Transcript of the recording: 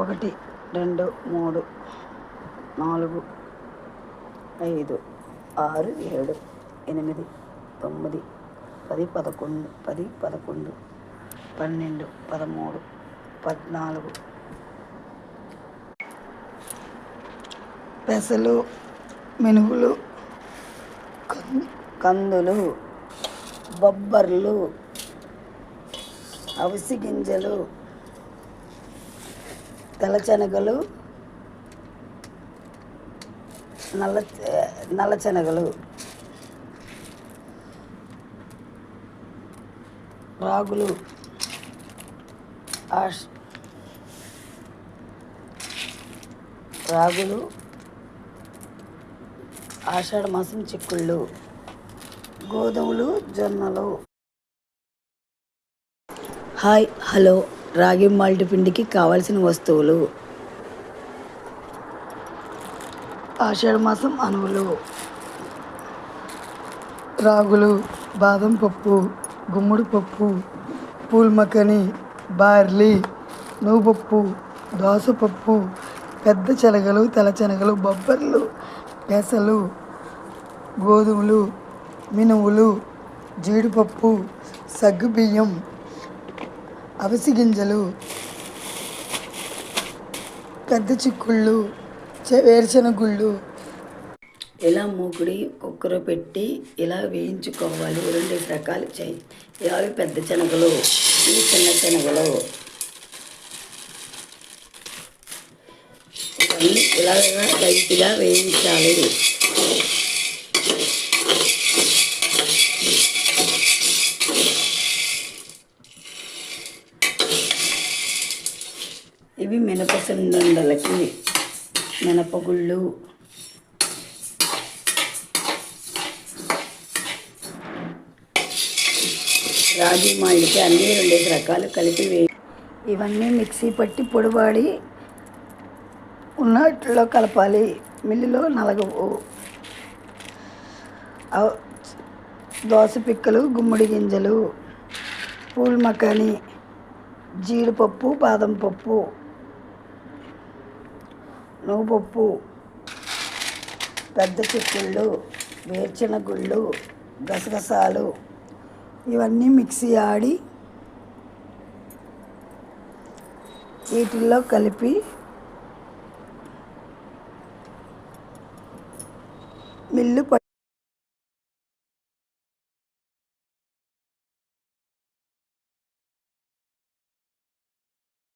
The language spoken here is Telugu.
1 2 3 4 5 6 7 8 9 10 11 10 11 12 13 14 పెసలు మినుగులు కందులు బొబ్బర్లు అవిసి గింజలు తెల్లశనగలు నల్ల శనగలు రాగులు ఆషాఢ మాసం చిక్కుళ్ళు గోధుమలు జొన్నలు. హాయ్ హలో రాగి మాల్ట్ పిండికి కావాల్సిన వస్తువులు: ఆషాఢ మాసం అనువులు, రాగులు, బాదం పప్పు, గుమ్మడి పప్పు, పూల్ మఖని, బార్లీ, నువ్వుపప్పు, దోసపప్పు, పెద్ద శనగలు, తెల్ల శనగలు, బొబ్బర్లు, పెసలు, గోధుమలు, మినువులు, జీడిపప్పు, సగ్గుబియ్యం, అవిసి గింజలు, పెద్ద చిక్కుళ్ళు, వేరుశనగుళ్ళు. ఇలా మూకుడి కుక్కర్ పెట్టి ఇలా వేయించుకోవాలి. 2 రకాలు చేయి. అవి పెద్ద శనగలు, ఈ చిన్న శనగలు. ఇవన్నీ ఇలా లైట్గా వేయించాలి. ఇవి మినపసుండలకి మినపగుళ్ళు. రాగి మాల్ట్కి అన్నీ 2 రకాలు కలిపి ఇవన్నీ మిక్సీ పట్టి పొడివాడి ఉన్నట్లో కలపాలి. మిల్లులో నలగవు. దోస పిక్కలు, గుమ్మడి గింజలు, పూల్ మఖని, జీడిపప్పు, బాదం పప్పు, నువ్వుపప్పు, పెద్ద చిక్కుళ్ళు, వేరుశనగుళ్ళు, గసగసాలు ఇవన్నీ మిక్సీ ఆడి వీటిల్లో కలిపి మిల్లు